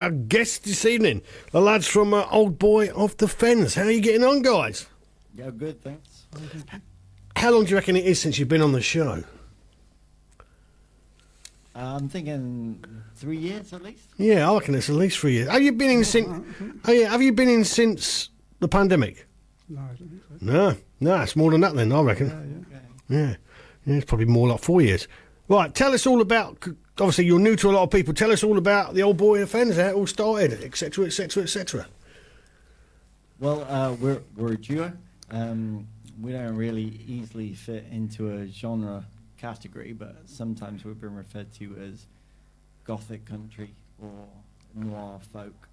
Our guest this evening, the lads from Old Boy of the Fens. How are you getting on, guys? Yeah, good, thanks. How long do you reckon it is since you've been on the show? I'm thinking 3 years at least. Yeah, I reckon it's at least 3 years. Have you been in since? Oh yeah, have you been in since the pandemic? No, I don't think so. No, it's more than that then, I reckon. Okay. Yeah, it's probably more like 4 years. Right, tell us all about. Obviously, you're new to a lot of people. Tell us all about the Old Boy of the Fens, how it all started, etc., etc., etc. Well, we're a duo. We don't really easily fit into a genre category, but sometimes we've been referred to as gothic country or noir folk.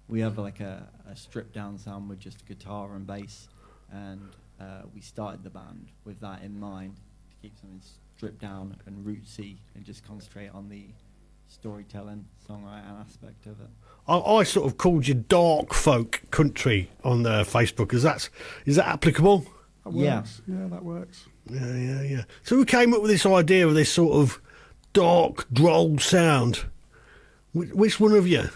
We have like a stripped down sound with just guitar and bass, and we started the band with that in mind to keep something stripped down and rootsy and just concentrate on the storytelling, songwriting aspect of it. I sort of called you dark folk country on Facebook. Is that applicable? That works. Yeah, that works. Yeah. So who came up with this idea of this sort of dark, droll sound? Which one of you?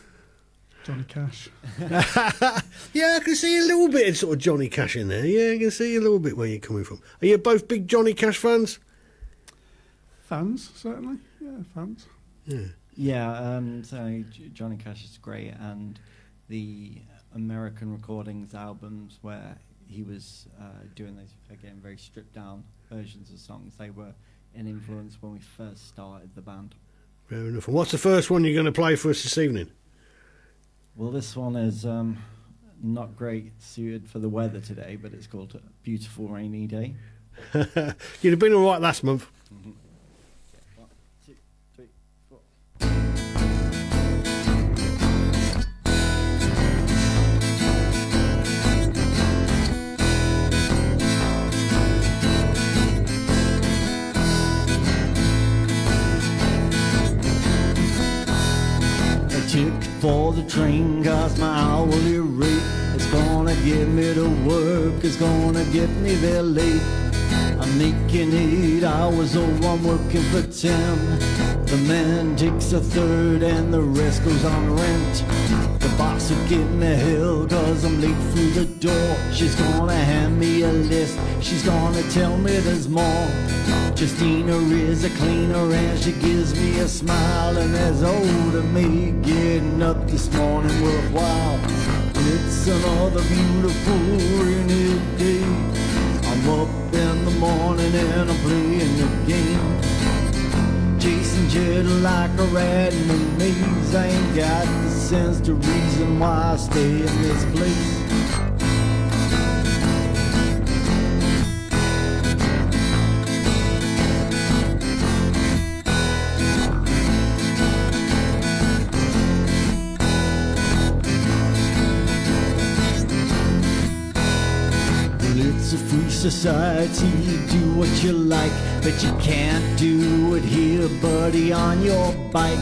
Johnny Cash. Yeah, I can see a little bit of sort of Johnny Cash in there. Yeah, I can see a little bit where you're coming from. Are you both big Johnny Cash fans? Fans, certainly. Yeah, fans. Yeah, so Johnny Cash is great, and the American recordings albums where he was doing those, again, very stripped down versions of songs, they were an influence when we first started the band. Fair enough. And what's the first one you're going to play for us this evening? Well, this one is not great suited for the weather today, but it's called Beautiful Rainy Day. You'd have been all right last month. Mm-hmm. 1, 2, 3, 4. A ticket for the train cost my hourly rate. It's gonna get me to work, it's gonna get me there late. I'm making 8 hours, oh, I'm working for 10. The man takes a third and the rest goes on rent. The boss will give me hell cause I'm late through the door. She's gonna hand me a list, she's gonna tell me there's more. Justina is a cleaner and she gives me a smile, and there's old to me getting up this morning worthwhile. It's another beautiful rainy day. I'm up in the morning and I'm playing the game. Chasing cheddar like a rat in a maze. I ain't got the sense to reason why I stay in this place. It's a free society, do what you like, but you can't do it here, buddy, on your bike.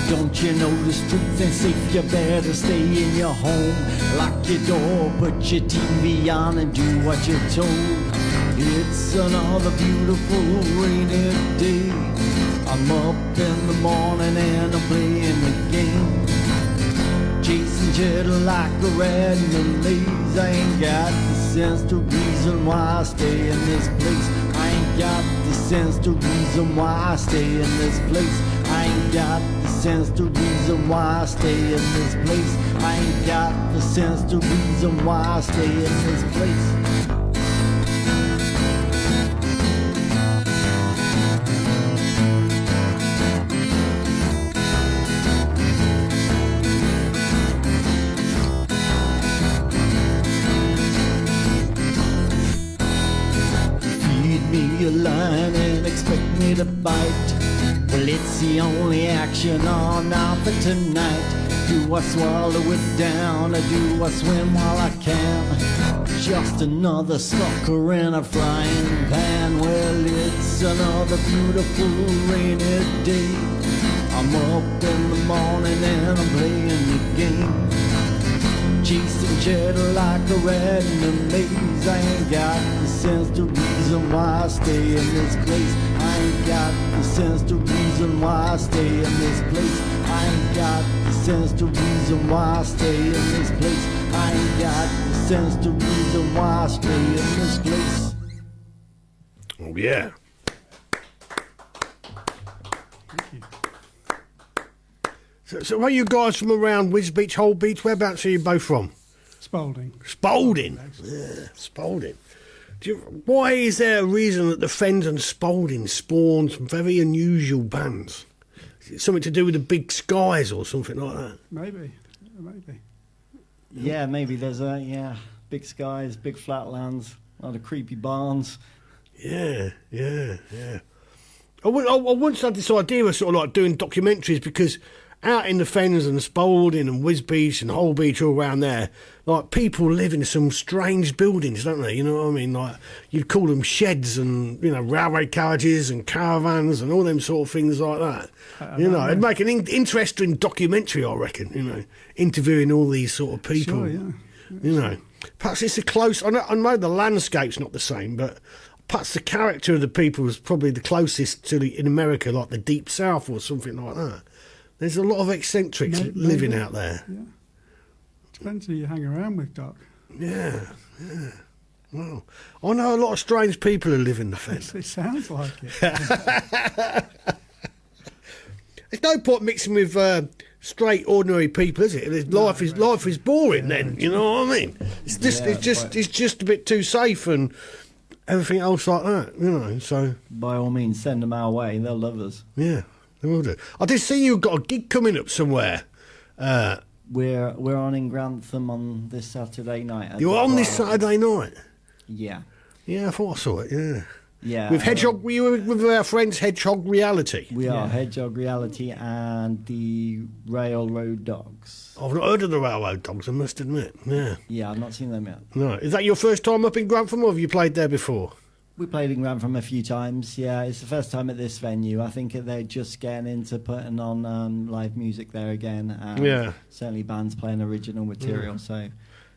Don't you know the streets ain't safe, you better stay in your home. Lock your door, put your TV on and do what you're told. It's another beautiful rainy day. I'm up in the morning and I'm playing the game. Chasing cheddar like a rat in a maze. I ain't got the sense to reason why I stay in this place. I ain't got the sense to reason why I stay in this place. I ain't got the sense to reason why I stay in this place. I ain't got the sense to reason why I stay in this place. Me a line and expect me to bite. Well, it's the only action on offer tonight. Do I swallow it down or do I swim while I can? Just another sucker in a frying pan. Well, it's another beautiful rainy day. I'm up in the morning and I'm playing the game. Chasing cheddar like a rat in a maze. I ain't got the sense to reason why I stay in this place. I ain't got the sense to reason why I stay in this place. I ain't got the sense to reason why I stay in this place. I ain't got the sense to reason why I stay in this place. Oh, yeah. Thank you. So where you guys from around Wiz Beach, Whole Beach? Whereabouts are you both from? Spalding. Spalding. Yeah, Spalding. Why is there a reason that the Fens and Spalding spawned some very unusual bands? Is it something to do with the big skies or something like that? Maybe. Yeah, maybe there's big skies, big flatlands, a lot of creepy barns. Yeah. I once had this idea of sort of like doing documentaries because out in the Fens and Spalding and Wiz Beach and Whole Beach all around there, like people live in some strange buildings, don't they? You know what I mean? Like you'd call them sheds and, you know, railway carriages and caravans and all them sort of things like that. It'd make an interesting documentary, I reckon, you know, interviewing all these sort of people. Sure, yeah. You know, perhaps it's a close, I know the landscape's not the same, but perhaps the character of the people is probably the closest to in America, like the Deep South or something like that. There's a lot of eccentrics living out there. Yeah. Depends who you hang around with, Doc. Yeah. Well, I know a lot of strange people who live in the Fens. It sounds like it. There's no point mixing with straight, ordinary people, is it? Life is boring then. You know what I mean? It's just a bit too safe and everything else like that. You know. So by all means, send them our way. They'll love us. Yeah. They will do. I did see you've got a gig coming up somewhere. We're on in Grantham on this Saturday night. You're on this Saturday night? Yeah. Yeah, I thought I saw it, yeah. Yeah. With Hedgehog, were you with our friends Hedgehog Reality? We are Hedgehog Reality and the Railroad Dogs. I've not heard of the Railroad Dogs, I must admit. Yeah. Yeah, I've not seen them yet. No. Is that your first time up in Grantham or have you played there before? We played in Grantham a few times, yeah. It's the first time at this venue. I think they're just getting into putting on live music there again. And certainly bands playing original material, so...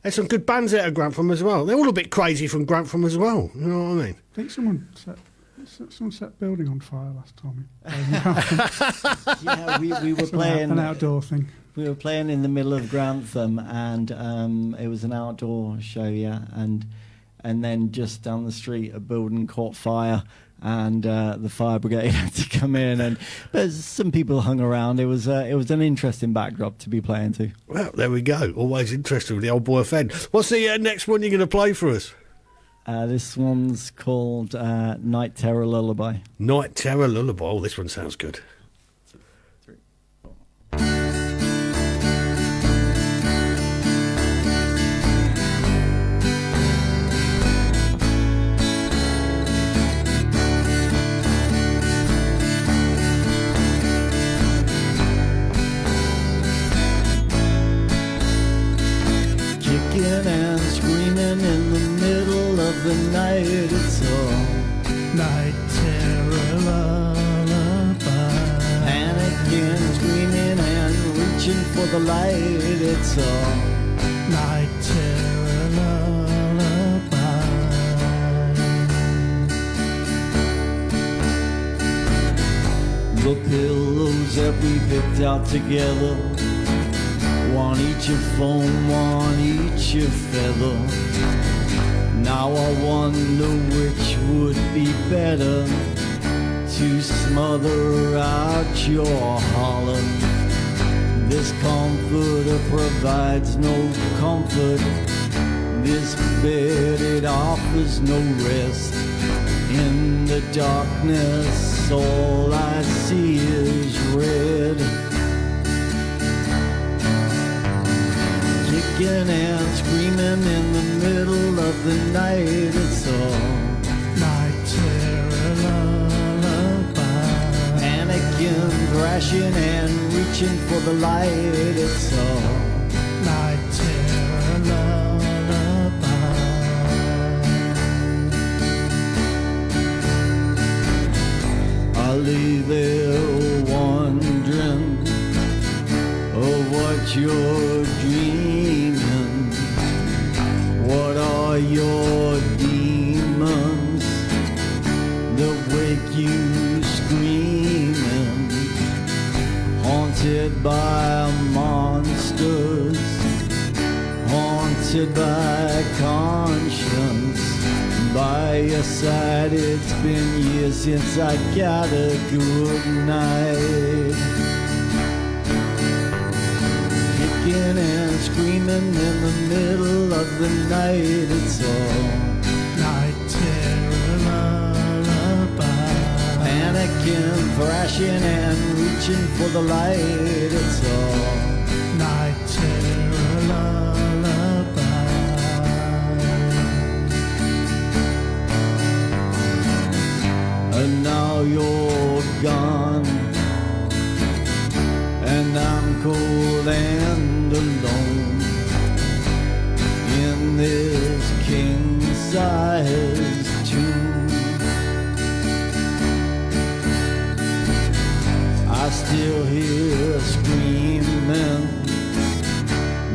There's some good bands out of Grantham as well. They're all a bit crazy from Grantham as well, you know what I mean? I think someone set building on fire last time. Yeah, we were playing... An outdoor thing. We were playing in the middle of Grantham and it was an outdoor show, yeah, and then just down the street a building caught fire and the fire brigade had to come in but some people hung around. It was an interesting backdrop to be playing to. Well, there we go. Always interested with the old boy Fen. What's the next one you're going to play for us? This one's called Night Terror Lullaby. Night Terror Lullaby. Oh, this one sounds good. And screaming in the middle of the night, it's all Night Terror Lullaby. Panicking, screaming and reaching for the light, it's all Night Terror Lullaby. The pillows that we picked out together, one each of foam, one each of feather. Now I wonder which would be better, to smother out your holler. This comforter provides no comfort. This bed, it offers no rest. In the darkness, all I see is red. Kicking and screaming in the middle of the night, it's all Night Terror Lullaby. Panicking, thrashing and reaching for the light, it's all Night Terror Lullaby. I lay there wondering of what you're dreaming. What are your demons that wake you screaming? Haunted haunted by monsters, haunted by conscience. By your side, it's been years since I got a good night. Kicking and screaming in the middle of the night, it's all night terror lullaby. Panicking, thrashing and reaching for the light, it's all night terror lullaby. And now you're gone, and I'm cold and alone in this king-size tomb. I still hear screaming,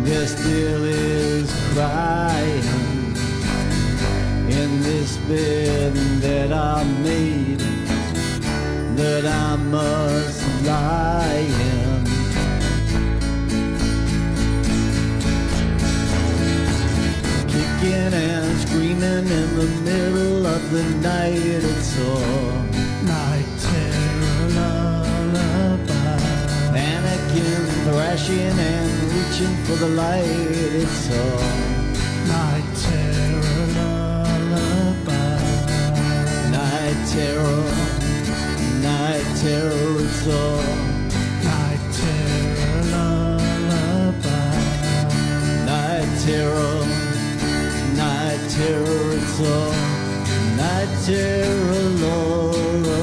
there still is crying in this bed that I made, that I must lie in. Kicking and screaming in the middle of the night, it's all night terror lullaby. Panicking, thrashing and reaching for the light, it's all night terror lullaby. Night terror, it's all night terror lullaby. Night terror, it's all night terror lullaby.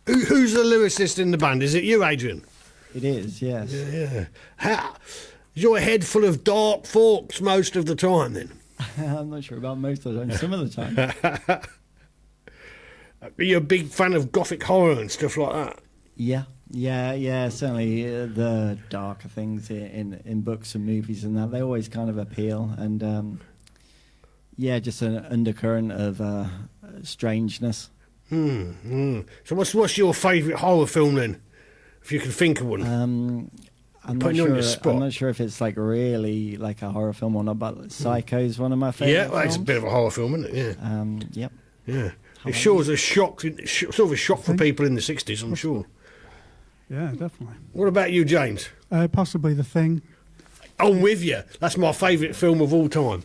Who's the lyricist in the band? Is it you, Adrian? It is, yes. Yeah. How, is your head full of dark thoughts most of the time, then? I'm not sure about most of the time. Some of the time. Are you a big fan of gothic horror and stuff like that? Yeah. Certainly, the darker things in books and movies and that, they always kind of appeal. And just an undercurrent of strangeness. So what's your favourite horror film then, if you can think of one? I'm Putting you on your spot. I'm not sure if it's like really like a horror film or not, but Psycho is one of my favourite Yeah, well, it's a films. bit of a horror film, isn't it? Yeah. Yep. Yeah. It sure was a shock, sort of a shock for people in the 60s, I'm sure. Yeah, definitely. What about you, James? Possibly The Thing. I'm with you. That's my favourite film of all time.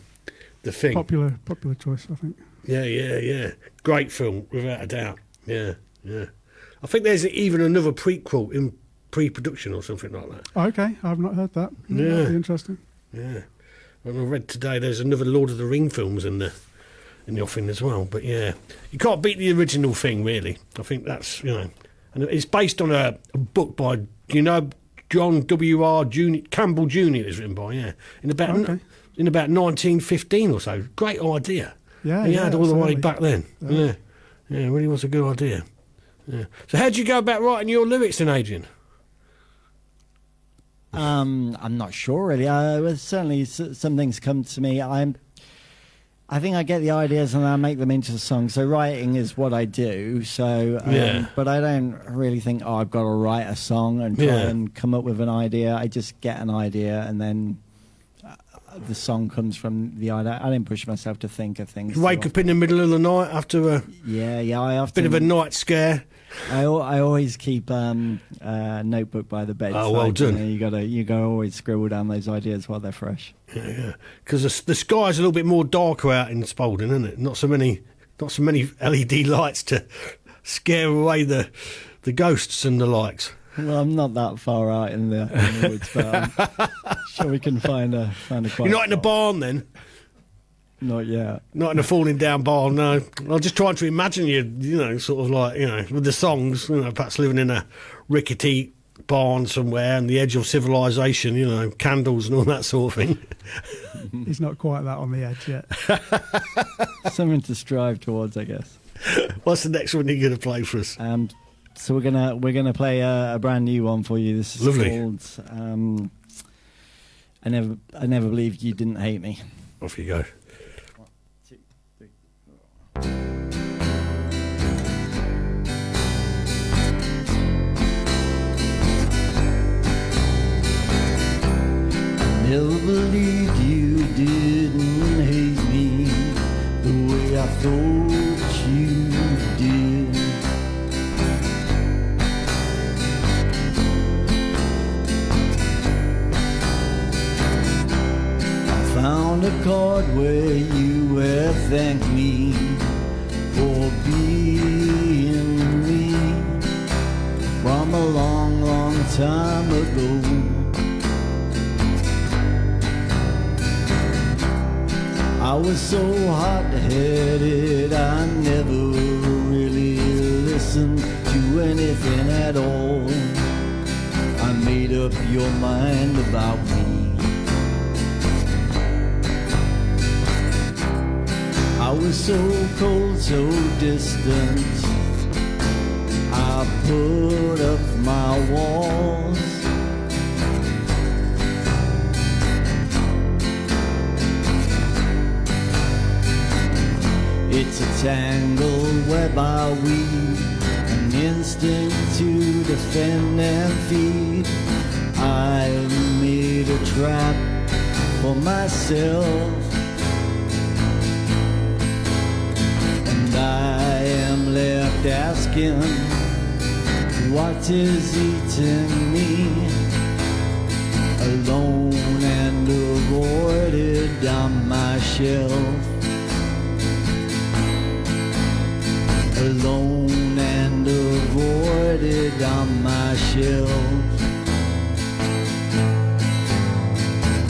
The Thing. Popular choice, I think. Yeah. Great film, without a doubt. Yeah. I think there's even another prequel in pre-production or something like that. Oh, okay, I've not heard that. Yeah. That'd be interesting. Yeah. And I read today there's another Lord of the Ring films in the offing as well. But yeah, you can't beat the original Thing, really. I think that's, and it's based on a book by, John W.R. Campbell Jr. is written by, in about 1915 or so. Great idea. Yeah, he had all the way absolutely. back then. Yeah, really was a good idea. Yeah. So how do you go about writing your lyrics then, Adrian? I'm not sure really. Certainly, some things come to me. I think I get the ideas and I make them into a song. So writing is what I do. So, but I don't really think, I've got to write a song and try and come up with an idea. I just get an idea and then the song comes from the idea. I don't push myself to think of things. You wake up in the middle of the night after a I often, bit of a night scare. I always keep a notebook by the bed. Oh, well done. You gotta always scribble down those ideas while they're fresh. Yeah. Because the sky's a little bit more darker out in Spalding, isn't it? Not so many LED lights to scare away the ghosts and the likes. Well, I'm not that far out in the woods, but I'm sure we can find a quiet. You're not in a spot. barn then? Not yet. Not in a falling down barn, no. I'm just trying to imagine you, sort of like, with the songs, perhaps living in a rickety barn somewhere on the edge of civilization, candles and all that sort of thing. He's not quite that on the edge yet. Something to strive towards, I guess. What's the next one you're going to play for us? So we're gonna play a brand new one for you. This is Lovely. called I never believed you didn't hate me. Off you go. 1, 2. Never believed you didn't hate me the way I thought you did. I found a card where you had thanked me for being me from a long, long time ago. I was so hot-headed, I never really listened to anything at all. I made up your mind about me. I was so cold, so distant, I put up my walls. It's a tangled web I weave, an instinct to defend and feed. I've made a trap for myself, and I am left asking, what is eating me? Alone and avoided on my shelf. Alone and avoided on my shelf.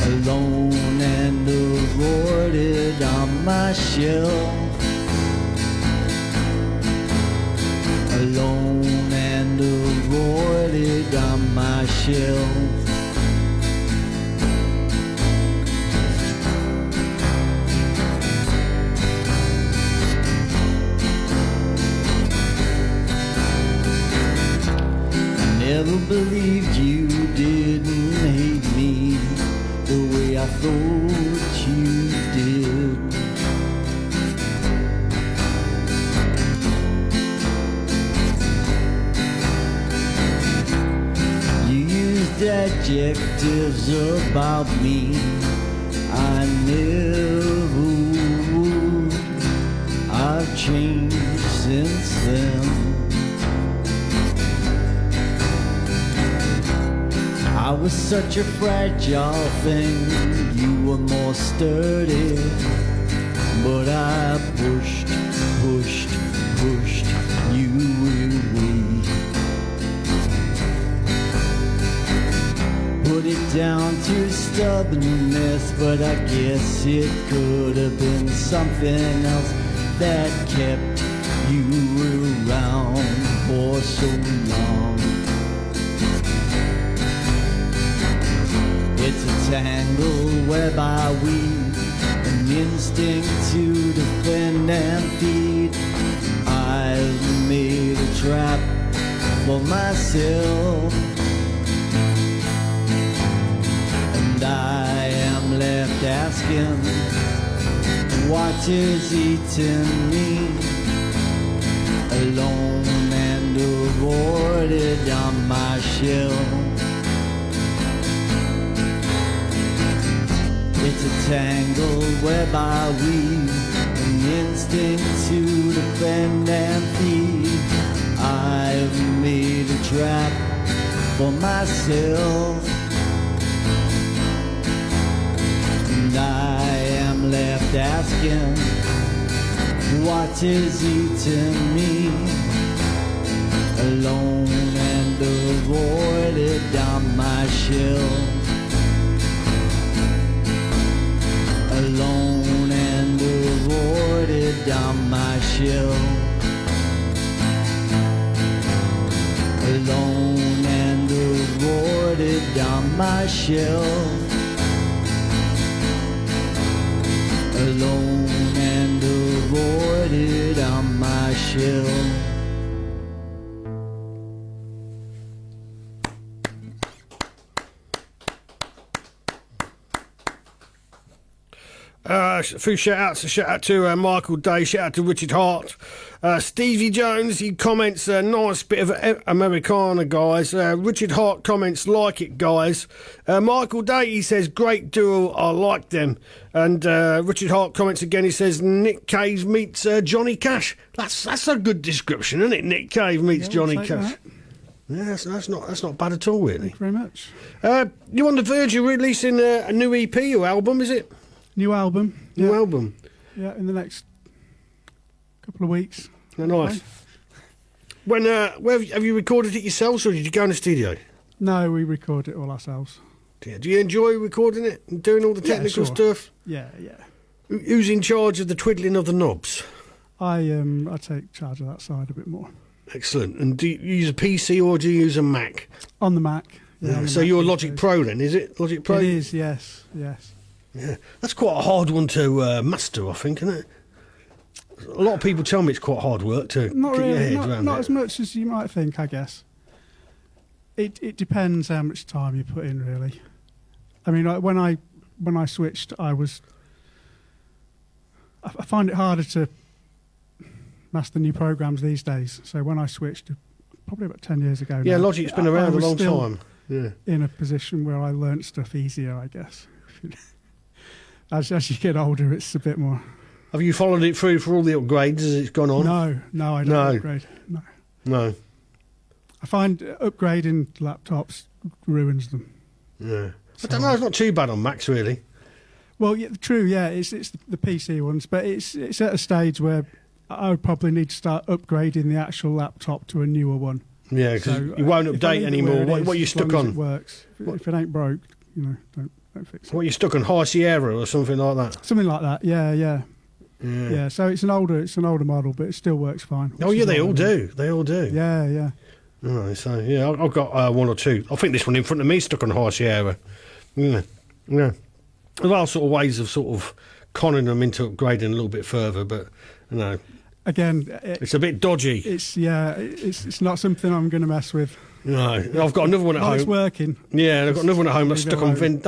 Alone and avoided on my shelf. Alone and avoided on my shelf. Never believed you didn't hate me the way I thought you did. You used adjectives about me I never would. I've changed since then. I was such a fragile thing, you were more sturdy, but I pushed you away. Put it down to stubbornness, but I guess it could have been something else that kept you around for so long. It's a tangled web I weave, an instinct to defend and feed. I've made a trap for myself, and I am left asking, what is eating me? Alone and avoided on my shelf. It's a tangled web I weave, an instinct to defend and feed. I've made a trap for myself, and I am left asking, what is eating me? Alone and avoided on my shelf. Alone and avoided on my shelf. Alone and avoided on my shelf. Alone and avoided on my shelf. a few shout-outs. A shout-out to Michael Day, shout-out to Richard Hart. Stevie Jones, he comments, nice bit of Americana, guys. Richard Hart comments, like it, guys. Michael Day, he says, great duo, I like them. And Richard Hart comments again, he says, Nick Cave meets Johnny Cash. That's a good description, isn't it? Nick Cave meets Johnny Cash. That. Yeah, that's not bad at all, really. Thank you very much. You're on the verge of releasing a new EP or album, is it? New album. New album. Yeah, in the next couple of weeks. Oh, nice. When where have you recorded it yourselves, or did you go in the studio? No, we record it all ourselves. Yeah. Do you enjoy recording it and doing all the technical stuff? Yeah. Who's in charge of the twiddling of the knobs? I take charge of that side a bit more. Excellent. And do you use a PC or do you use a Mac? On the Mac. Yeah, So you're Logic Pro then, is it? Logic Pro? It is, yes. Yeah. That's quite a hard one to master, I think, isn't it? A lot of people tell me it's quite hard work to Not get your really, head around not it. as much as you might think, I guess. It depends how much time you put in, really. I mean, like when I switched, I find it harder to master new programs these days. So when I switched, probably about 10 years ago Yeah, now, Logic's been I around a was long still time. Yeah. in a position where I learnt stuff easier, I guess. As you get older, it's a bit more... Have you followed it through for all the upgrades as it's gone on? No, I don't upgrade. No. I find upgrading laptops ruins them. Yeah. I don't know, it's not too bad on Macs, really. Well, yeah, true, yeah, it's the PC ones, but it's at a stage where I would probably need to start upgrading the actual laptop to a newer one. Yeah, because So, you won't if I update leave it anymore. where it is, What are you as stuck long as on? It works. If it ain't broke, don't fix it. What are you stuck on? High Sierra or something like that? Something like that, yeah. So it's an older model, but it still works fine. Oh, yeah, they all do. They all do. Yeah. Right, so, yeah, I've got one or two. I think this one in front of me is stuck on High Sierra. Yeah. There are sort of ways of sort of conning them into upgrading a little bit further, but, Again, it's a bit dodgy. It's not something I'm going to mess with. No, I've got another one at While home. it's working. Yeah, and I've got another one at home that's Leave it stuck on alone.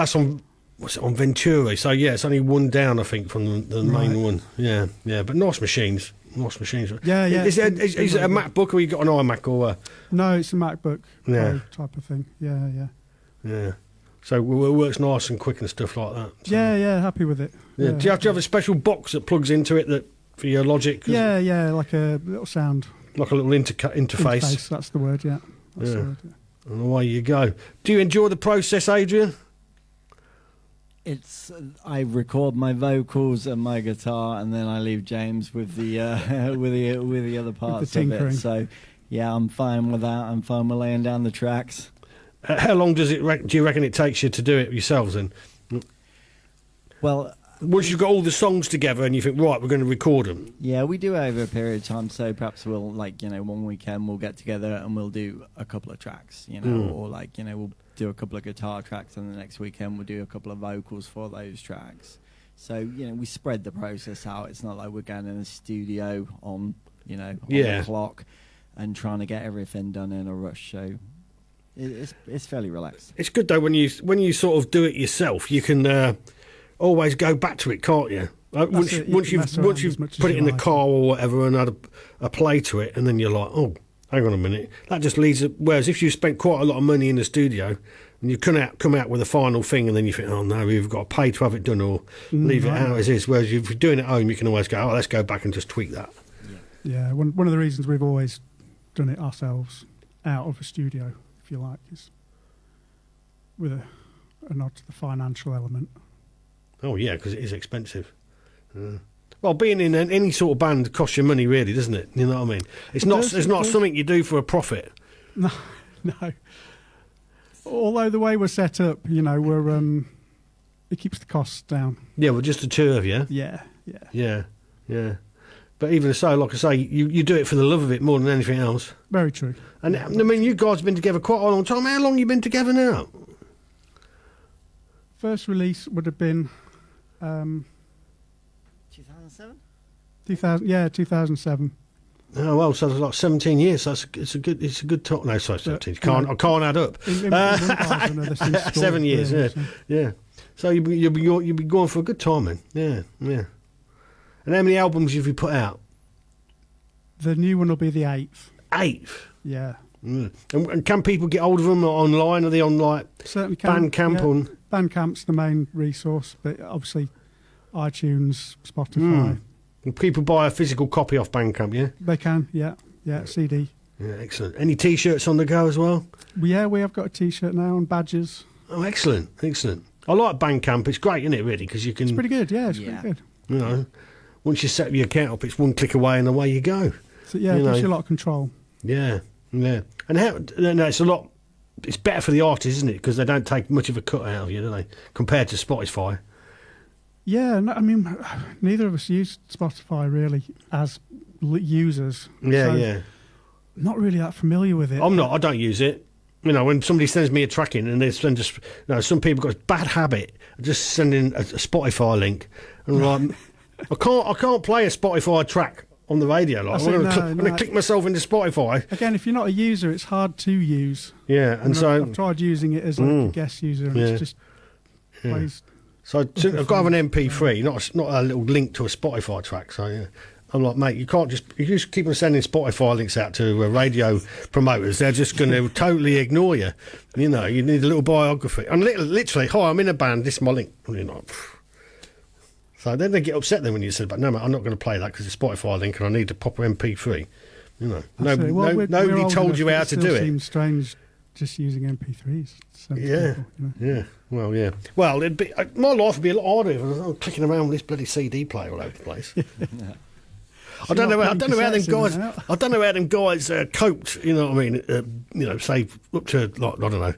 that's on Venturi. So yeah, it's only one down, I think, from the main one. Yeah, but nice machines. Yeah. Is it a MacBook or you got an iMac or? No, it's a MacBook Yeah. Pro type of thing. Yeah. So it works nice and quick and stuff like that. So, Yeah, happy with it. yeah. Do you have a special box that plugs into it that for your Logic? Yeah, like a little sound Like a little interface. That's the word. Yeah. That's the word, yeah. And away you go. Do you enjoy the process, Adrian? I record my vocals and my guitar, and then I leave James with the with the other parts of tinkering. it. So yeah, I'm fine with that. I'm fine with laying down the tracks. How long do you reckon it takes you to do it yourselves then? Well, Once you've got all the songs together and you think, right, we're going to record them. yeah, we do it over a period of time. So perhaps we'll one weekend we'll get together and we'll do a couple of tracks, or we'll do a couple of guitar tracks, and the next weekend we'll do a couple of vocals for those tracks. So we spread the process out. It's not like we're going in the studio on the clock and trying to get everything done in a rush. So it's fairly relaxed. It's good though when you sort of do it yourself, you can always go back to it, can't you? Once you've put it in the car or whatever and had a play to it, and then you're like, oh, hang on a minute, that just leads. Whereas if you spent quite a lot of money in the studio and you come out with a final thing, and then you think, oh no, we've got to pay to have it done or leave it out as is. Whereas if you're doing it at home, you can always go, oh, let's go back and just tweak that. Yeah, one of the reasons we've always done it ourselves out of a studio, if you like, is with a nod to the financial element. Oh yeah, because it is expensive. Well, being in any sort of band costs you money, really, doesn't it? You know what I mean? It's not something you do for a profit. No. Although the way we're set up, we're it keeps the costs down. Yeah, well, just the two of you. Yeah. Yeah. But even so, like I say, you do it for the love of it more than anything else. Very true. And I mean, you guys have been together quite a long time. How long have you been together now? First release would have been 2007. 2007. Oh well, so it's like 17 years. So it's a good talk. No, sorry, 17. I can't add up. In one part or another since school, 7 years. really, Yeah, so. yeah. So you'll be going for a good time, then. Yeah, yeah. And how many albums have you put out? The new one will be the 8th. 8th? Yeah. Mm. And can people get hold of them online? Are they on, like, Certainly can. Bandcamp? Yeah. Bandcamp's the main resource, but obviously iTunes, Spotify. Can people buy a physical copy off Bandcamp, yeah? They can, yeah. Yeah, CD. Yeah, excellent. Any T-shirts on the go as well? Yeah, we have got a T-shirt now and badges. Oh, excellent, excellent. I like Bandcamp. It's great, isn't it, really? Because you can... It's pretty good, yeah, it's pretty good. You know, once you set your account up, it's one click away and away you go. So, yeah, it gives you a lot of control. Yeah, yeah. And it's a lot... It's better for the artists, isn't it? Because they don't take much of a cut out of you, do they? Compared to Spotify. Yeah, no, I mean, neither of us use Spotify really as users. Yeah, so yeah. Not really that familiar with it. I'm not. I don't use it. You know, when somebody sends me a track in and they send just... You know, some people got a bad habit of just sending a Spotify link. And I'm like, I can't play a Spotify track on the radio. Like, I'm going to click myself into Spotify. Again, if you're not a user, it's hard to use. Yeah, and so... I've tried using it as like a guest user and it's just plays... So I've got to have an MP3, not a little link to a Spotify track. So yeah, I'm like, mate, you just keep on sending Spotify links out to radio promoters. They're just going to totally ignore you. You know, you need a little biography. And literally, hi, I'm in a band. This is my link. And you're like, so then they get upset then when you said, but no, mate, I'm not going to play that because it's a Spotify link and I need a proper MP3. You know, nobody told you how to do it. It seems strange just using MP3s. Yeah, people, you know? Yeah. Well, yeah. Well, my life would be a lot harder if I was clicking around with this bloody CD player all over the place. I don't know how them guys coped. You know what I mean? Say up to like, I don't know,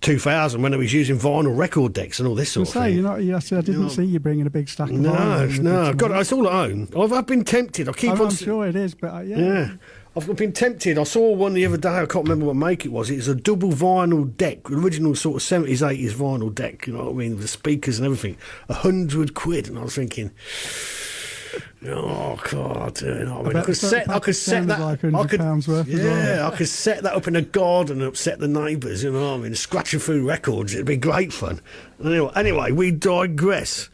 2000 when I was using vinyl record decks and all this sort of thing. I didn't see you bringing a big stack of vinyl. No. God, it's all at home. I've been tempted. I'm sure it is, but yeah. I've been tempted. I saw one the other day. I can't remember what make it was. It was a double vinyl deck, original sort of 70s, 80s vinyl deck. You know what I mean? With the speakers and everything. £100, and I was thinking, oh God! You know what I mean? I could set that. Like £100 worth. Yeah, I could set that up in a garden and upset the neighbours. You know what I mean? Scratching through records. It'd be great fun. Anyway, we digress.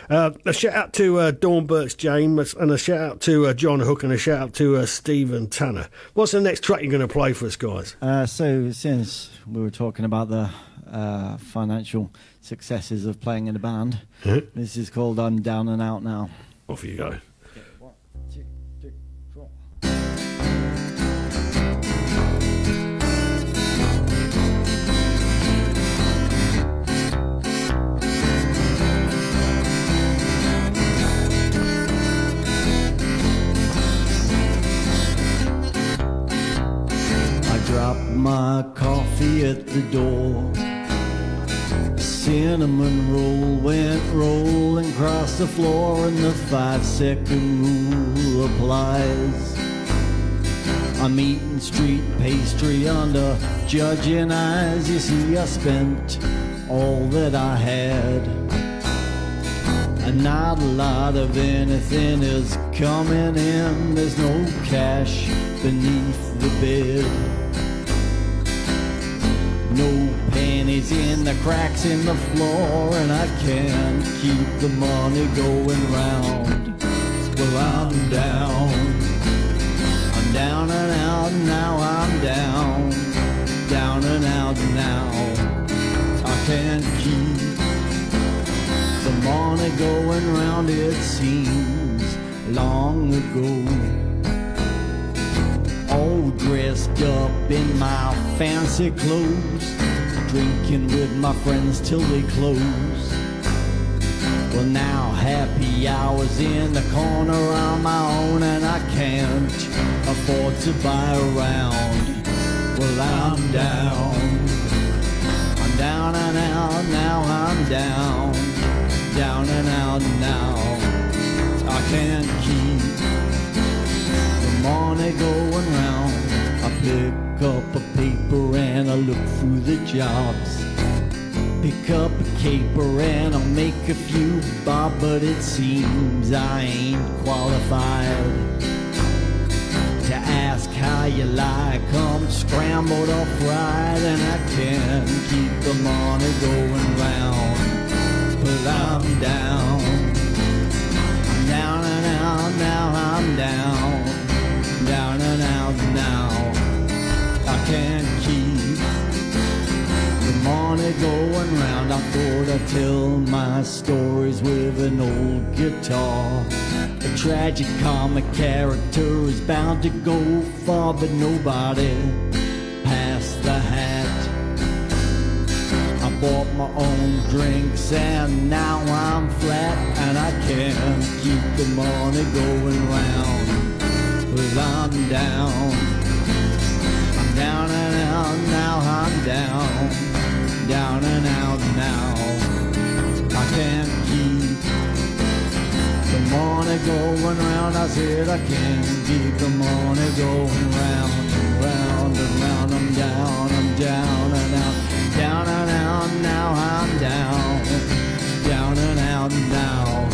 A shout out to Dawn Burks James, and a shout out to John Hook, and a shout out to Stephen Tanner. What's the next track you're going to play for us, guys? So since we were talking about the financial successes of playing in a band, this is called I'm Down and Out Now. Off you go. Drop my coffee at the door. Cinnamon roll went rolling across the floor, and the 5-second rule applies. I'm eating street pastry under judging eyes. You see, I spent all that I had, and not a lot of anything is coming in. There's no cash beneath the bed. No pennies in the cracks in the floor, and I can't keep the money going round. Well, I'm down and out now. I'm down and out now. I can't keep the money going round. It seems long ago. All dressed up in my fancy clothes, drinking with my friends till they close. Well, now happy hours in the corner on my own, and I can't afford to buy a round. Well, I'm down and out now. I'm down and out now. I can't keep money going round. I pick up a paper and I look through the jobs. Pick up a caper and I'll make a few bob, but it seems I ain't qualified to ask how you like 'em scrambled or fried, and I can't keep the money going round. But I'm down. I'm down and out now. I'm down. Down and out now. I can't keep the money going round. I thought I'd tell my stories with an old guitar. A tragic comic character is bound to go far, but nobody passed the hat. I bought my own drinks and now I'm flat, and I can't keep the money going round. 'Cause I'm down. I'm down and out now. I'm down. Down and out now. I can't keep the money going round. I said I can't keep the money going round and round and round. I'm down and out. Down and out now. I'm down. Down and out now.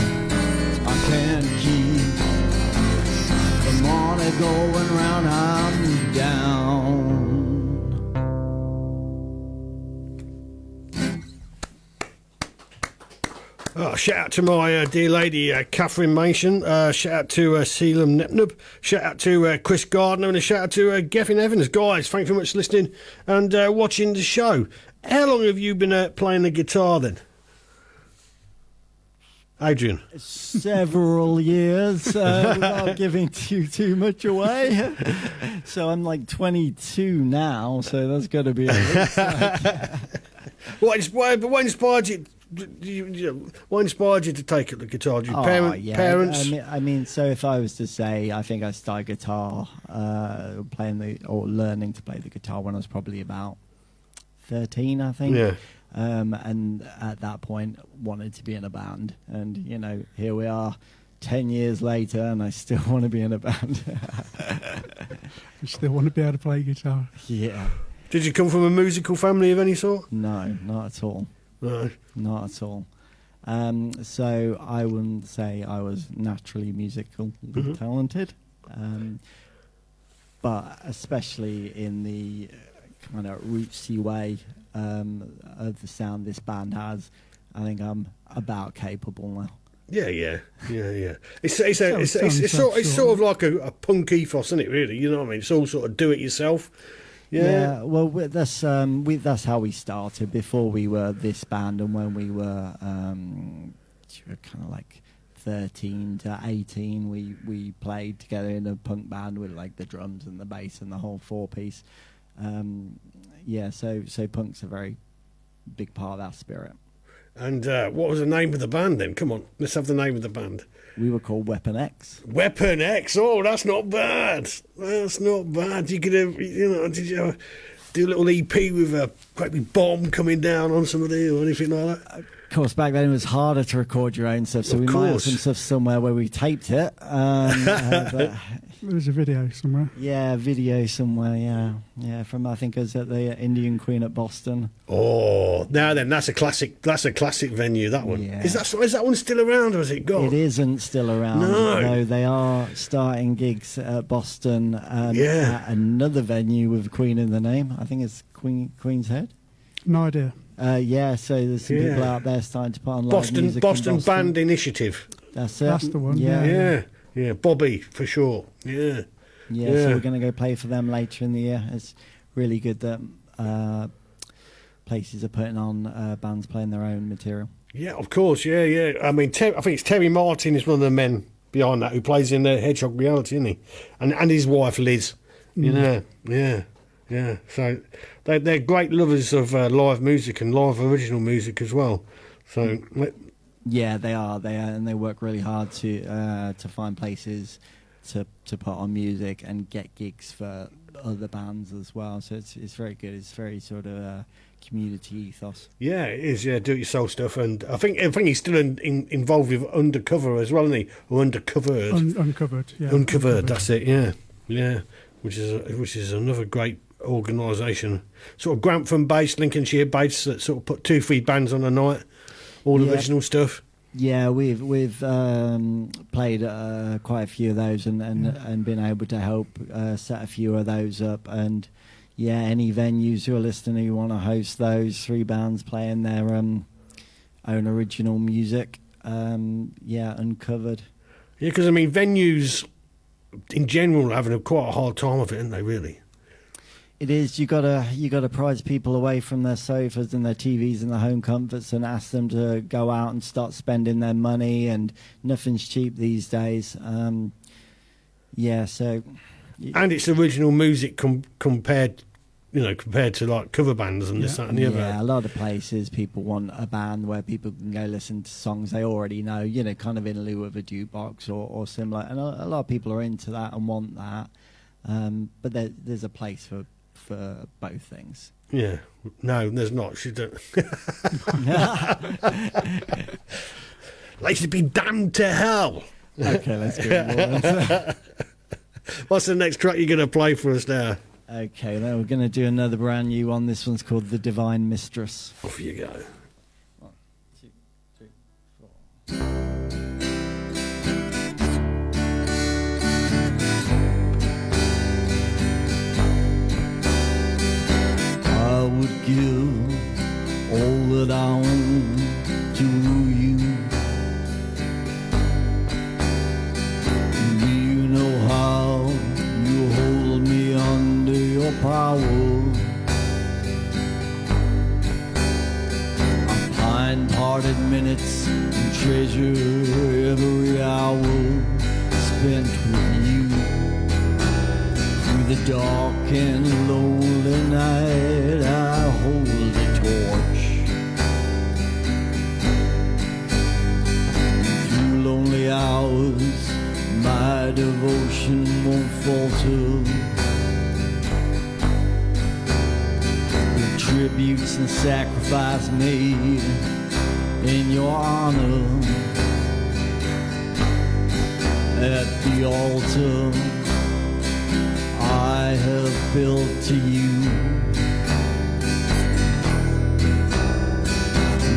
I can't keep the money going round. I'm down. Oh, shout out to my dear lady, Catherine Mason. Shout out to Sealam Nepnub. Shout out to Chris Gardner, and a shout out to Geffin Evans. Guys, thanks very much for listening and watching the show. How long have you been playing the guitar then? Adrian? Several years, without giving too much away. So I'm like 22 now, so that's got to be at least like... What inspired you? What inspired you to take up the guitar? Did your parents? I mean, so if I was to say, I think I started guitar, learning to play the guitar when I was probably about 13, I think. Yeah. And at that point, wanted to be in a band, and you know, here we are, 10 years later, and I still want to be in a band. You still want to be able to play guitar? Yeah. Did you come from a musical family of any sort? No, not at all. No. Not at all. So I wouldn't say I was naturally musical talented, but especially in the kind of rootsy way of the sound this band has, I think I'm about capable now. Yeah. It's sort of like a punk ethos, isn't it? Really, you know what I mean? It's all sort of do it yourself. Yeah. Well, that's how we started before we were this band, and when we were kind of like 13 to 18, we played together in a punk band with like the drums and the bass and the whole 4-piece. So punk's a very big part of our spirit. And what was the name of the band then? Come on, let's have the name of the band. We were called Weapon X. Weapon X. Oh, that's not bad. That's not bad. You could have, did you do a little EP with a great big bomb coming down on somebody or anything like that? Of course, back then it was harder to record your own stuff, so we might have some stuff somewhere where we taped it. But there's a video somewhere. Yeah, video somewhere. Yeah. From I think it was at the Indian Queen at Boston. Oh, now then, that's a classic. That's a classic venue. That one. Yeah. Is that one still around, or has it gone? It isn't still around. No, they are starting gigs at Boston and at another venue with Queen in the name. I think it's Queen's Head. No idea. So there's some people out there starting to put on live music Boston Band Initiative. That's it. That's the one. Yeah, Bobby for sure. Yeah. So we're going to go play for them later in the year. It's really good that places are putting on bands playing their own material. Yeah, of course. Yeah. I mean, I think it's Terry Martin is one of the men behind that who plays in the Hedgehog Reality, isn't he? And his wife Liz. Yeah. So they're great lovers of live music and live original music as well. So yeah, they are, and they work really hard to find places to put on music and get gigs for other bands as well. So it's very good. It's very sort of community ethos. Yeah, it is. Yeah, do-it-yourself stuff, and I think he's still involved with Undercover as well, isn't he? Or Undercovered. Uncovered. Yeah. Uncovered. That's it. Yeah. Which is another great organisation, sort of Grantham based, Lincolnshire based, that sort of put 2-3 bands on a night, all original stuff. Yeah, we've played quite a few of those and been able to help set a few of those up. And yeah, any venues who are listening who want to host those 3 bands playing their own original music, uncovered. Yeah, because I mean, venues in general are having quite a hard time of it, aren't they? Really. It is. You gotta prize people away from their sofas and their TVs and their home comforts and ask them to go out and start spending their money. And nothing's cheap these days. So. And it's original music compared to like cover bands and this, that, and the other. Yeah, a lot of places people want a band where people can go listen to songs they already know, kind of in lieu of a jukebox or similar. And a lot of people are into that and want that. But there's a place for both things. Yeah. No, there's not. She don't. They should be damned to hell. Okay, let's go. What's the next track you're going to play for us now? Okay, then we're going to do another brand new one. This one's called The Divine Mistress. Off you go. 1, 2, 3, 4. I would give all that I own to you. Do you know how you hold me under your power? I kind-hearted minutes and treasure every hour spent with you. Through the dark and lonely night, I hold a torch. Through lonely hours, my devotion won't falter. The tributes and sacrifice made in your honor at the altar I have built to you.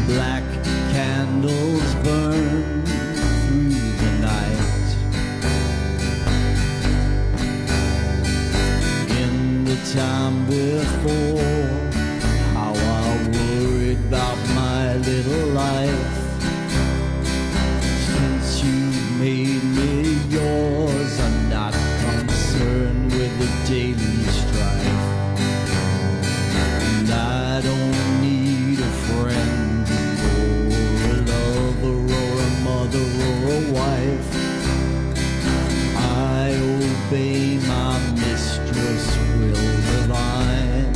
Black candles burn through the night. In the time before, how I worried about my little life. Since you made me yours, I'm not concerned with the daily strife. And I don't need a friend or a lover or a mother or a wife. I obey my mistress' will divine.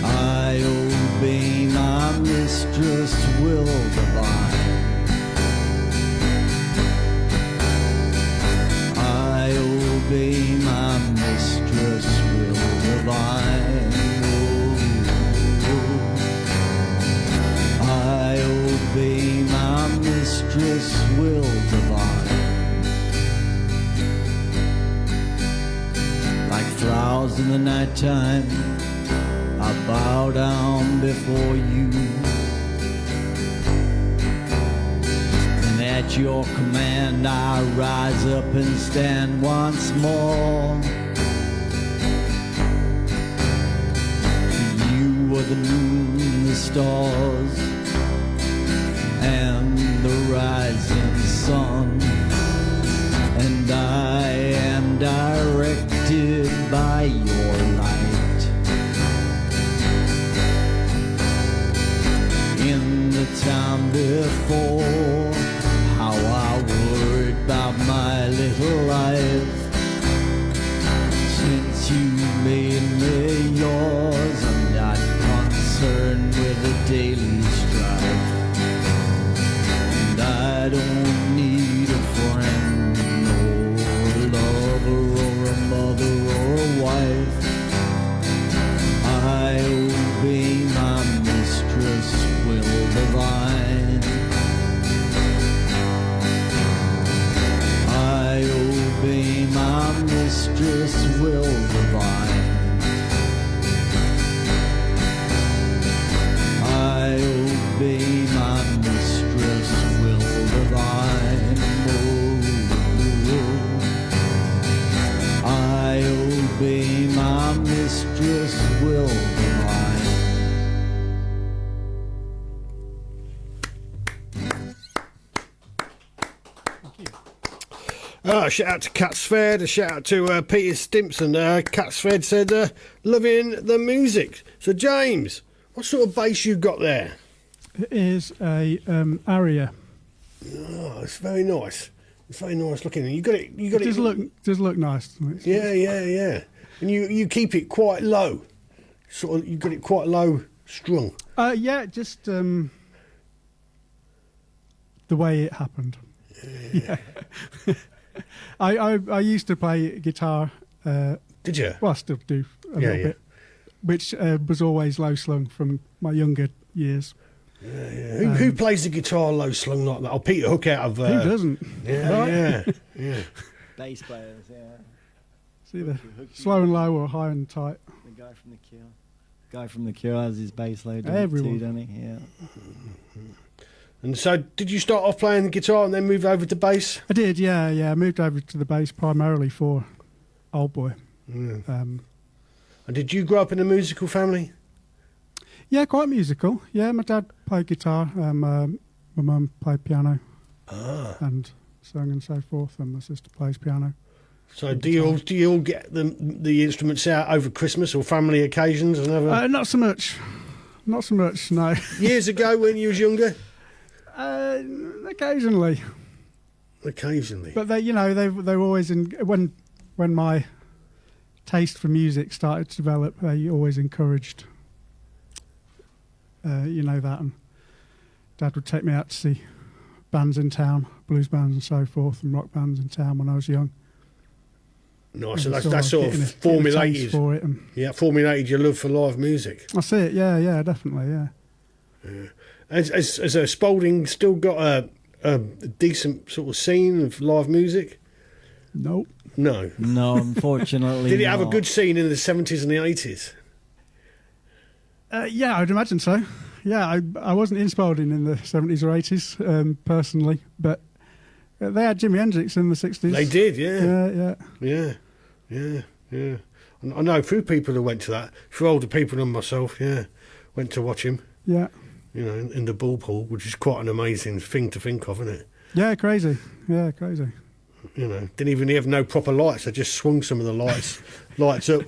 I obey my mistress' will divine. I obey my mistress' will divine. I obey my mistress' will divine. Like flowers in the nighttime, I bow down before you. And at your command I rise up and stand once more. You are the moon, the stars, and the rising sun. And I am directed by your light. In the time before, how I worried about my little life. Since you made me yours, I'm not concerned with the daily strife. And I don't need a friend or a lover or a mother or a wife. I obey my mistress' will divine. I obey my mistress' will divine. I obey Shout out to Cat Sved, a shout out to Peter Stimpson. Cat Sved said, loving the music. So, James, what sort of bass you got there? It is a Aria. Oh, it's very nice. It's very nice looking. You got it. It does look nice. Doesn't it? Yeah. And you keep it quite low. Sort of, you got it quite low strung. Just the way it happened. Yeah. I used to play guitar. Did you? Well, I still do a little bit, which was always low slung from my younger years. Yeah. Who plays the guitar low slung like that? Oh, Peter Hook out of. Who doesn't? Yeah. Bass players, yeah. It's either slow and low or high and tight. The guy from The Cure. Guy from The Cure has his bass low Everyone. too, doesn't he? Yeah. And so, did you start off playing the guitar and then move over to bass? I did, yeah. I moved over to the bass primarily for Old Boy. Yeah. And did you grow up in a musical family? Yeah, quite musical. Yeah, my dad played guitar. My mum played piano and sang and so forth, and my sister plays piano. So do you all get the instruments out over Christmas or family occasions and ever? Not so much. No. Years ago when you was younger? Occasionally. But they were always in when my taste for music started to develop. They always encouraged. That, and Dad would take me out to see bands in town, blues bands and so forth, and rock bands in town when I was young. Nice, so that sort of formulated for it. Formulated your love for live music. That's it. Yeah, definitely. Yeah. Has Spalding still got a decent sort of scene of live music? Nope. No, unfortunately. Did it have a good scene in the 70s and the 80s? Yeah, I'd imagine so. Yeah, I wasn't in Spalding in the 70s or 80s personally, but they had Jimi Hendrix in the 60s. They did, yeah. Yeah. I know a few people who went to that. For older people than myself, went to watch him. Yeah. In the ball pool, which is quite an amazing thing to think of, isn't it? Yeah, crazy. Didn't even have no proper lights. They just swung some of the lights up.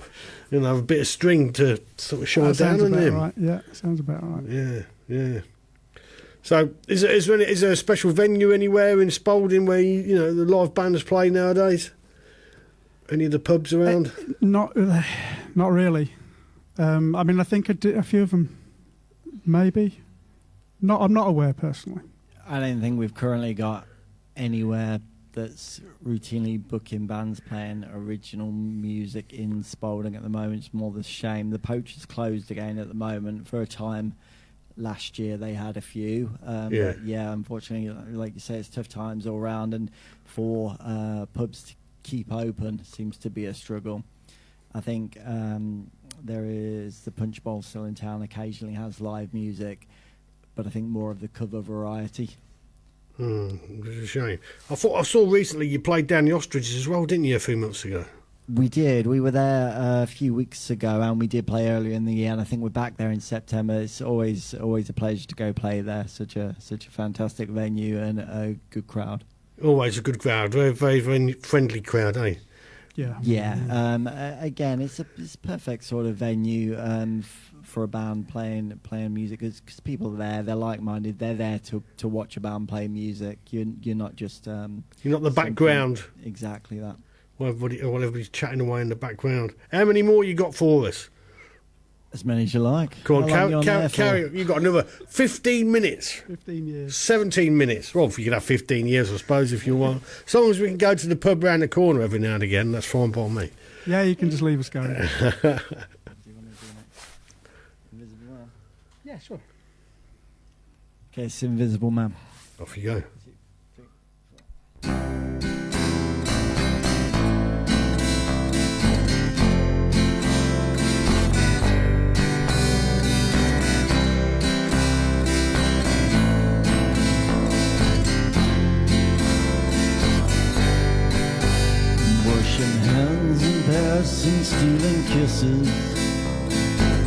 A bit of string to sort of shine down on them. Right. Yeah, sounds about right. Yeah. So, is there a special venue anywhere in Spalding where the live bands play nowadays? Any of the pubs around? Not really. I think a few of them, maybe. I'm not aware personally. I don't think we've currently got anywhere that's routinely booking bands playing original music in Spalding at the moment. It's more the shame. The Poacher's closed again at the moment. For a time last year they had a few. But unfortunately, like you say, it's tough times all round, and for pubs to keep open seems to be a struggle. I think there is the Punch Bowl still in town, occasionally has live music, but I think more of the cover variety. It's a shame. I saw recently you played down the Ostriches as well, didn't you, a few months ago? We did. We were there a few weeks ago, and we did play earlier in the year, and I think we're back there in September. It's always a pleasure to go play there. Such a fantastic venue and a good crowd. Always a good crowd. Very, very, very friendly crowd, eh? Yeah. Again, it's a perfect sort of venue for a band playing music, because people are there, they're like-minded, they're there to watch a band play music. You're not just you're not the background. Exactly that. While everybody's chatting away in the background. How many more you got for us? As many as you like. Go on, carry. You've got another 15 minutes. 15 years. 17 minutes. Well, you could have 15 years, I suppose, if you want. As long as we can go to the pub round the corner every now and again, that's fine by me. Yeah, you can just leave us going. Do you want to do next? Invisible Man? Yeah, sure. Okay, it's Invisible Man. Off you go. And stealing kisses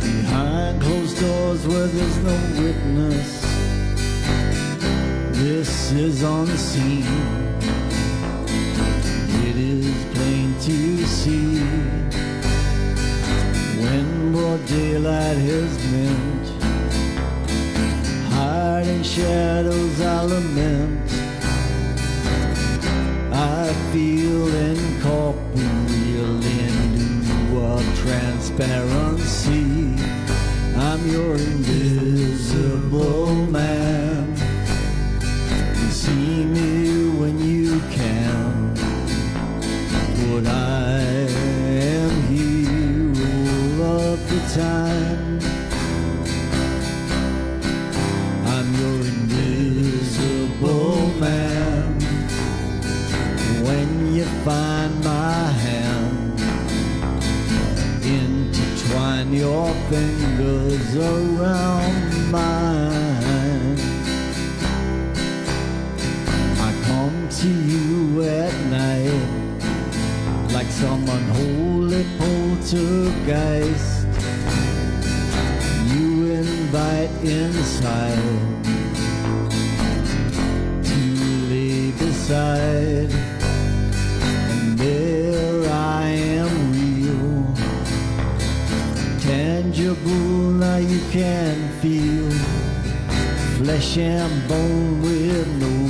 behind closed doors where there's no witness. This is unseen. at his mint. Hiding shadows I lament. I feel incorporeal into a transparency. I'm your invisible man. You see me when you can, but I am hero of the time. I'm your invisible man. When you find my hand, intertwine your fingers around mine. I come to you at night like some unholy poltergeist. You invite inside to lay beside, and there I am, real, tangible. Now you can feel flesh and bone with no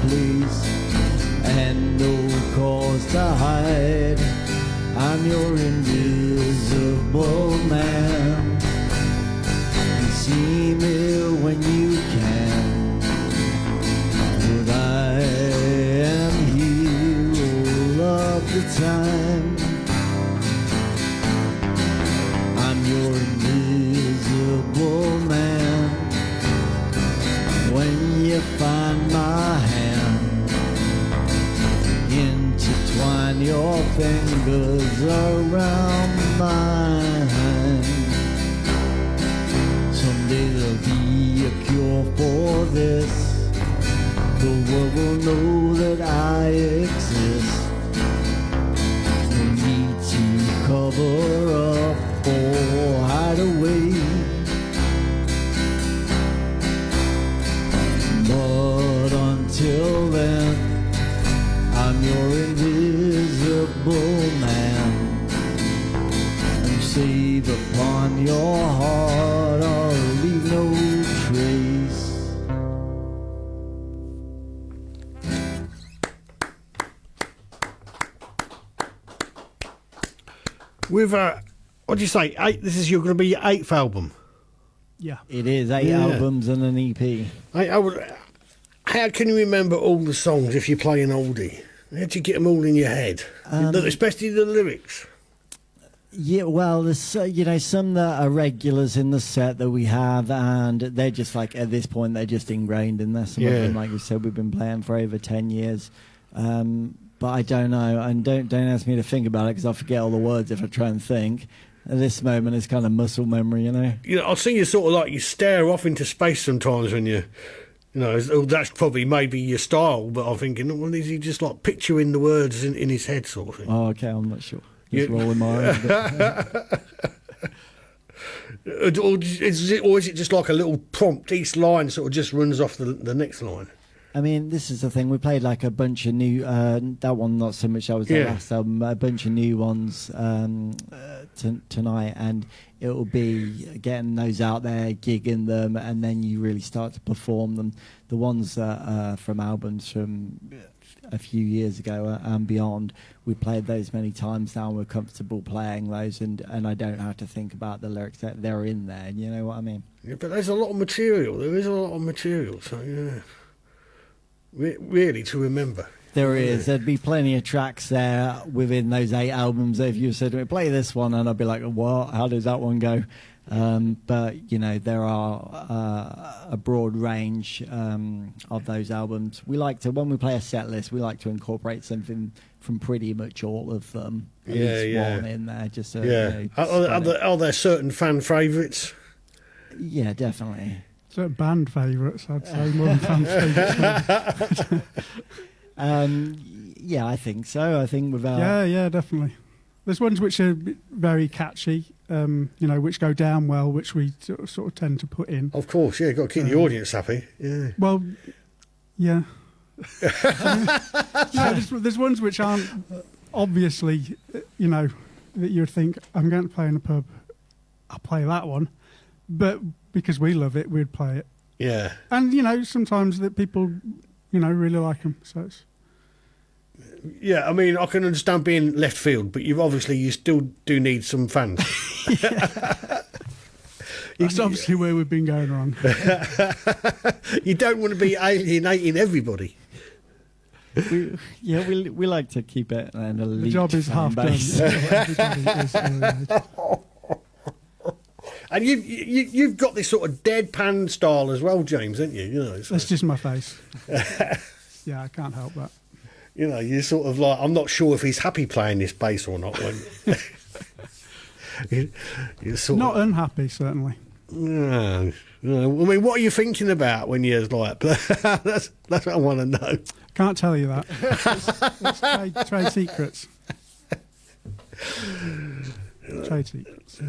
place and no cause to hide. I'm your invisible man. You see me when you can, but I am hero of the time. I'm your invisible man. When you find my hand, intertwine your fingers around mine. Someday there'll be a cure for this. The world will know that I exist. No need to cover up or hide away. But until then, I'm your invisible man. And save upon your heart, I'll leave no trace. With what do you say? 8. This is going to be your 8th album. Yeah. It is 8 Yeah. albums and an E EP. How can you remember all the songs if you play an oldie? How do you get them all in your head? Especially the lyrics. Yeah, well, there's some that are regulars in the set that we have, and they're just like at this point they're just ingrained in there. Some of them, like you said, we've been playing for over 10 years. But I don't know, and don't ask me to think about it because I'll forget all the words if I try and think. At this moment, it's kind of muscle memory, you know. I see you sort of like you stare off into space sometimes when you. That's probably maybe your style, but I'm thinking, well, is he just like picturing the words in his head sort of thing? Oh, okay, I'm not sure. Just rolling my eyes. Or is it just like a little prompt? Each line sort of just runs off the next line. I mean, this is the thing. We played like a bunch of new. That one, not so much. That was the last album. A bunch of new ones tonight, and it will be getting those out there, gigging them, and then you really start to perform them. The ones from albums from a few years ago and beyond, we played those many times now, and we're comfortable playing those, and I don't have to think about the lyrics that they're in there. You know what I mean? Yeah, but there's a lot of material. There is a lot of material. So yeah. Really to remember. There is. There'd be plenty of tracks there within those 8 albums. If you said to me, play this one, and I'd be like, what? How does that one go? But, there are a broad range of those albums. We like to, when we play a set list, we like to incorporate something from pretty much all of them. At least one in there. Just so, Are there certain fan favourites? Yeah, definitely. Certain band favourites, I'd say, more than fan favourites. Yeah, I think so. I think without... Yeah, definitely. There's ones which are very catchy, which go down well, which we sort of tend to put in. Of course, yeah, you've got to keep the audience happy. Yeah. Well, yeah. There's ones which aren't obviously, that you'd think, I'm going to play in a pub I'll play that one. But because we love it, we'd play it. Yeah. And, sometimes that people, really like them. So it's... Yeah, I mean, I can understand being left field, but you still do need some fans. That's obviously where we've been going wrong. You don't want to be alienating everybody. We like to keep it an elite The job is fan half done. base. Everybody is alienated. And you've got this sort of deadpan style as well, James, haven't you? That's just my face. Yeah, I can't help that. You're sort of like, I'm not sure if he's happy playing this bass or not. You're sort Not of, unhappy, certainly. no. I mean, what are you thinking about when you're like, that's what I want to know. Can't tell you that. It's trade secrets. Trade secrets.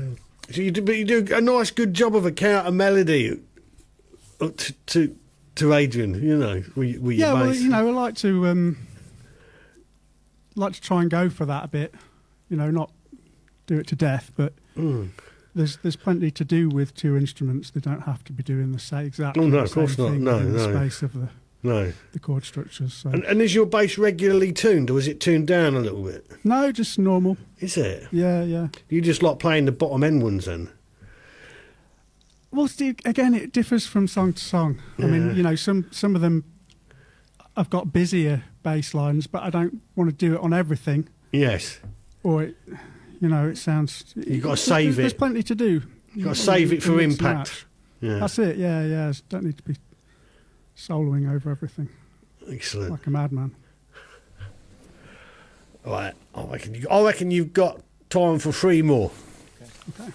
So you do a nice, good job of a counter melody to Adrian, with your Yeah, well, bass. I like to try and go for that a bit. Not do it to death, but there's plenty to do with two instruments. They don't have to be doing the same exact Oh, no, of same course not. thing No, within the no. space of No. the chord structures. So. And is your bass regularly tuned, or is it tuned down a little bit? No, just normal. Is it? Yeah. You just like playing the bottom end ones then? Well, again, it differs from song to song. I mean, some of them I've got busier bass lines, but I don't want to do it on everything. Yes. Or it sounds. You've got to save There's it. plenty to do. You've got to save it for Mix and impact. match. Yeah. That's it. Yeah. Don't need to be soloing over everything Excellent. like a madman. All right. I reckon you've got time for 3 more. Okay.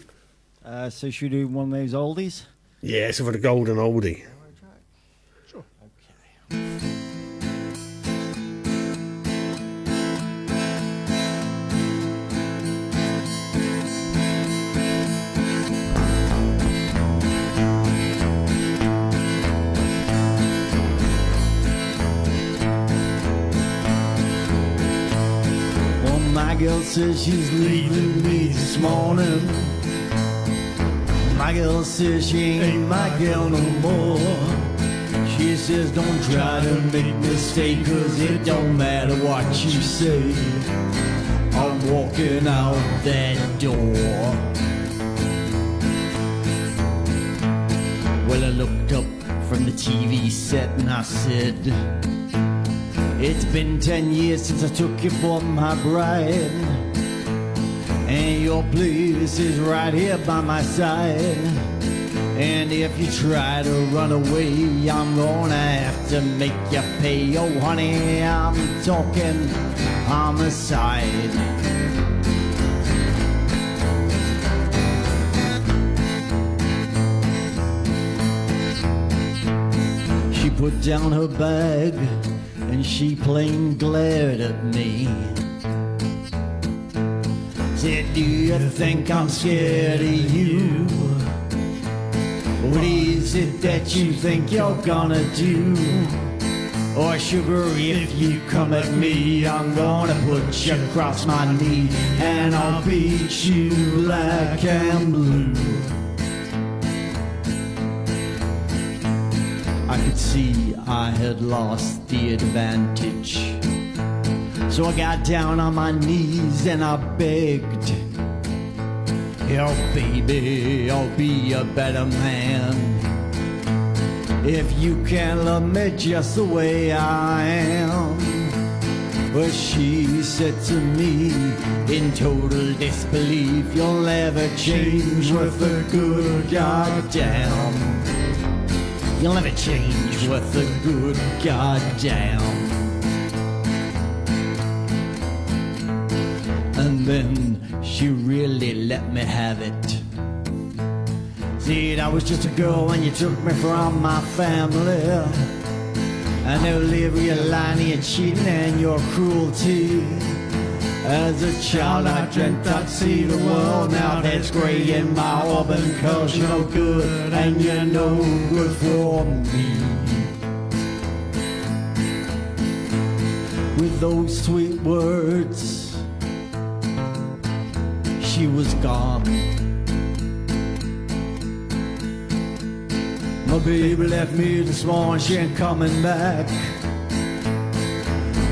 So should we do one of those oldies? Yeah, it's for the golden oldie. Sure. Okay. Well, my girl says she's leaving me this morning. My girl says she ain't my girl no more. She says don't try to make me stay, 'cause it don't matter what you say. I'm walking out that door. Well, I looked up from the TV set and I said, it's been 10 years since I took you for my bride, and your place is right here by my side. And if you try to run away, I'm gonna have to make you pay. Oh honey, I'm talking homicide. She put down her bag and she plain glared at me. Said, do you think I'm scared of you? What is it that you think you're gonna do? Or sugar, if you come at me, I'm gonna put you across my knee, and I'll beat you black and blue. I could see I had lost the advantage, so I got down on my knees and I begged, oh baby, I'll be a better man if you can love me just the way I am. But she said to me in total disbelief, you'll never change with a good goddamn. You'll never change with a good goddamn. And then she really let me have it. Said I was just a girl when you took me from my family. I know live your lying, your cheating and your cruelty. As a child I dreamt I'd see the world. Now that's grey in my auburn, 'cause you're no good and you're no good for me. With those sweet words, she was gone. My baby left me this morning, she ain't coming back.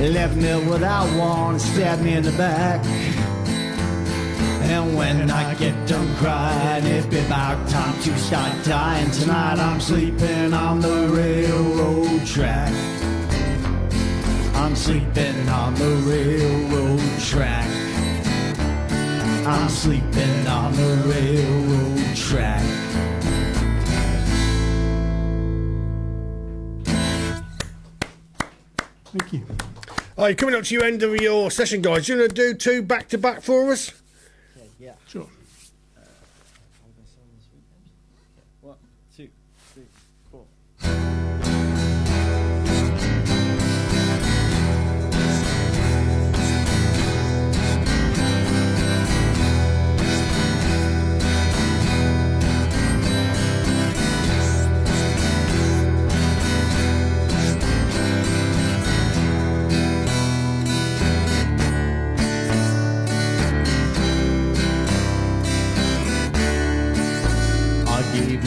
Left me without warning, stabbed me in the back. And when I get done crying, it'd be about time to start dying. Tonight I'm sleeping on the railroad track. I'm sleeping on the railroad track. I'm sleeping on the railroad track. Thank you. All right, coming up to your end of your session, guys. You want to do 2 back-to-back for us? Yeah. Sure. 1, 2, 3, 4.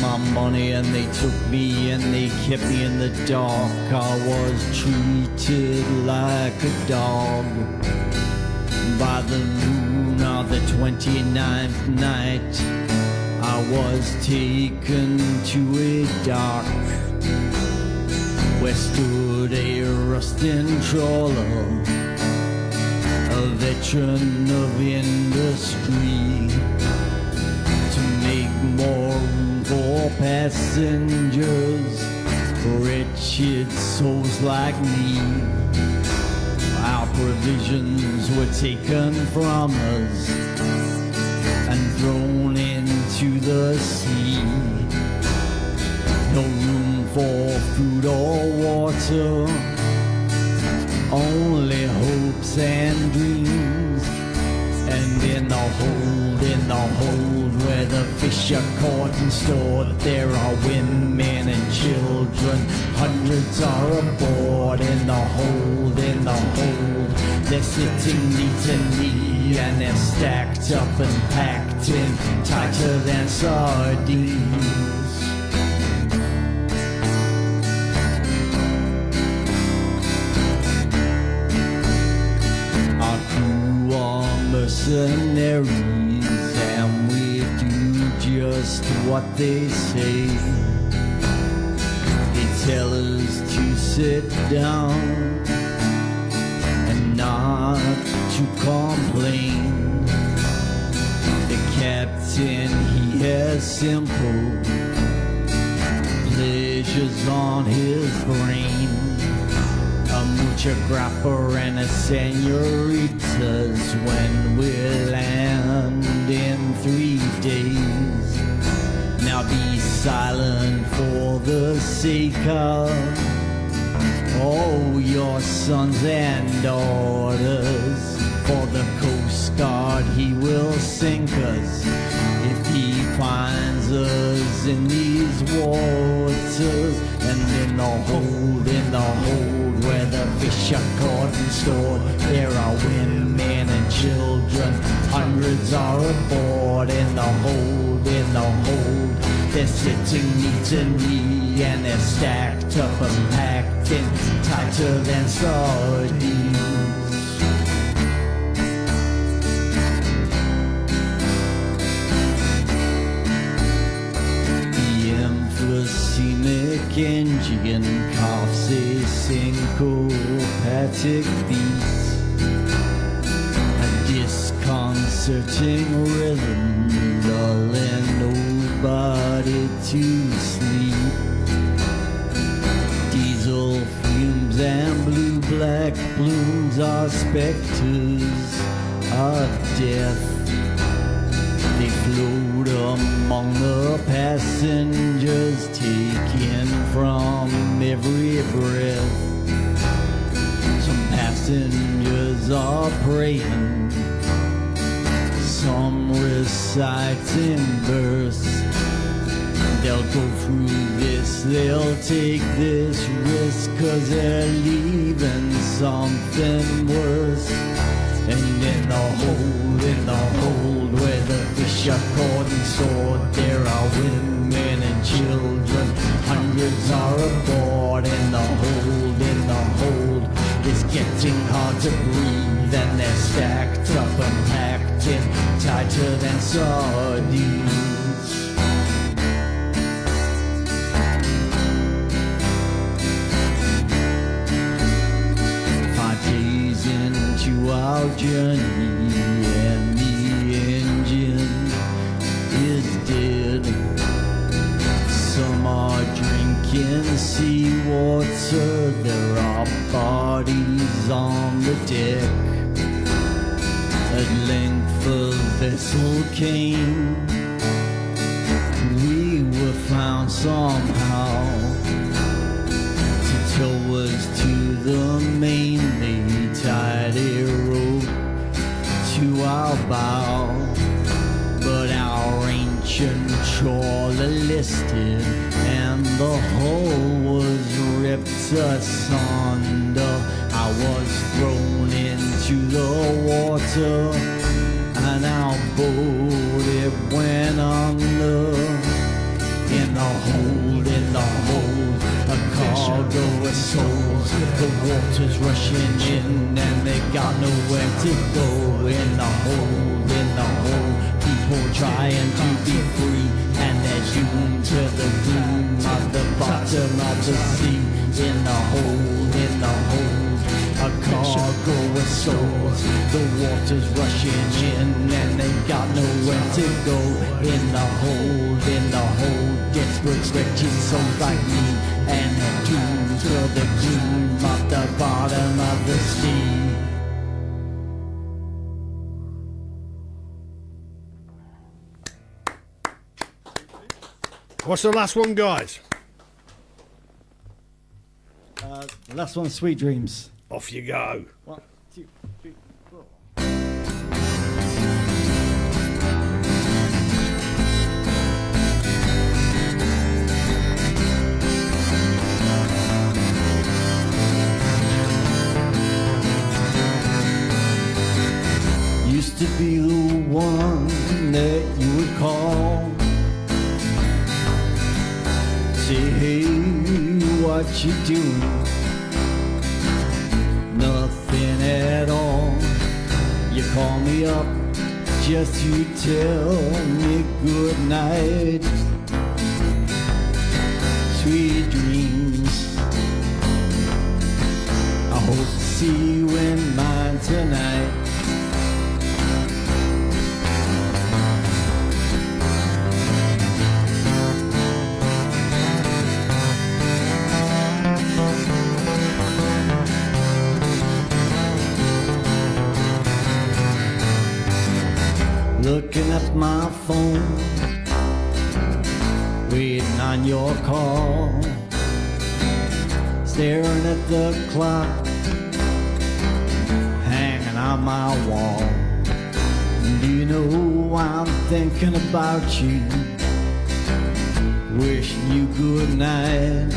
My money and they took me and they kept me in the dark. I was treated like a dog. By the moon of the 29th night, I was taken to a dark where stood a rusting trawler, a veteran of industry, to make more room for passengers, wretched souls like me. Our provisions were taken from us and thrown into the sea. No room for food or water, only hopes and dreams. And in the hold where the fish are caught and stored, there are women and children, hundreds are aboard. In the hold, they're sitting knee to knee, and they're stacked up and packed in tighter than sardines. Mercenaries, and we do just what they say. They tell us to sit down and not to complain. The captain, he has simple pleasures on his brain. A mucha grappa and a senoritas when we land in 3 days. Now be silent for the sake of all your sons and daughters. For the Coast Guard, he will sink us if he finds us in these waters. And in the hold where the fish are caught and stored, there are women and children, hundreds are aboard. In the hold, they're sitting knee to knee, and they're stacked up and packed in tighter than sardines. Scenic engine coughs a syncopatic beat, a disconcerting rhythm lulling nobody to sleep. Diesel fumes and blue-black blooms are specters of death. They float among the passengers, taken from every breath. Some passengers are praying, some reciting verse. They'll go through this, they'll take this risk, 'cause they're leaving something worse. And in the hold where the fish are caught and stored, there are women and children, hundreds Then they're stacked up and packed in tighter than sardines. 5 days into our journey and the engine is dead. Some are drinking seawater, there are bodies on the deck. At length a vessel came, we were found somehow to tow us to the main. They tied a rope to our bow, but our ancient trawler listed and the hull was ripped asunder. I was thrown into the water and our boat it went under. In the hold, a cargo of souls. The water's rushing in and they got nowhere to go. In the hold, people trying to be free, and they're doomed to the gloom of the bottom of the sea. In the hold, a cargo of souls. The water's rushing in and they got nowhere to go. In the hold, desperate wretched souls like me, and they're doomed to the gloom of the bottom of the sea. What's the last one, guys? The last one, Sweet Dreams. Off you go. 1, 2, 3, 4. Used to be the one that you would call, say, hey, what you doing? Nothing at all. You call me up just to tell me good night. Sweet dreams, I hope to see you in mine tonight. Looking at my phone, waiting on your call, staring at the clock hanging on my wall. Do you know I'm thinking about you, wishing you good night,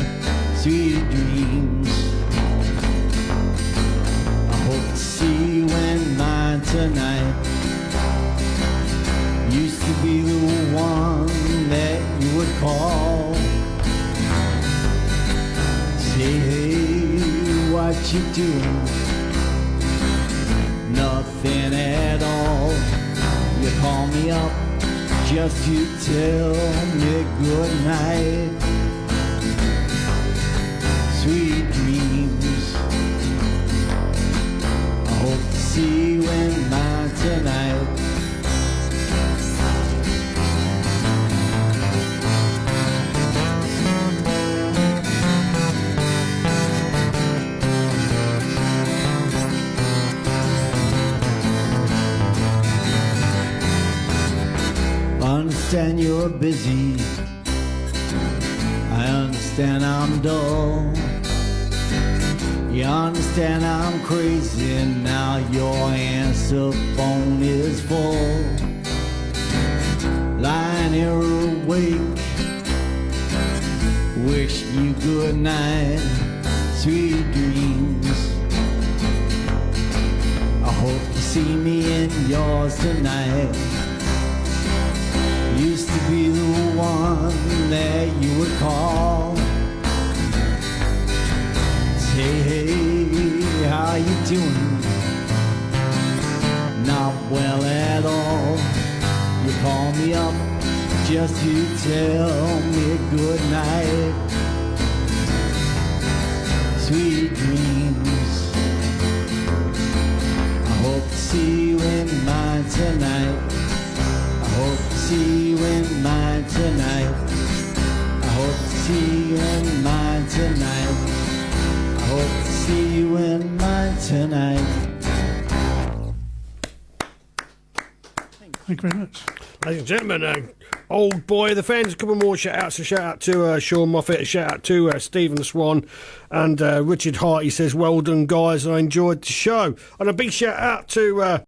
sweet dreams. I hope to see you in mine tonight. Used to be the one that you would call, say, hey, what you doing? Nothing at all. You call me up just to tell me good night. Sweet dreams, I hope to see you in mine tonight. I understand you're busy, I understand I'm dull, you understand I'm crazy, now your answer phone is full. Lying here awake, wish you good night, sweet dreams. I hope you see me in yours tonight. Used to be the one that you would call, say, hey, how you doing? me up just to tell me good night. Sweet dreams, I hope to see you in mine tonight. I hope to see you in mine tonight. I hope to see you in mine tonight. I hope to see you in mine tonight. Thank you very much. Ladies and gentlemen, old boy of the Fens. A couple more shout-outs. A shout-out to Sean Moffat. A shout-out to Stephen Swan. And Richard Hart, he says, well done, guys. I enjoyed the show. And a big shout-out to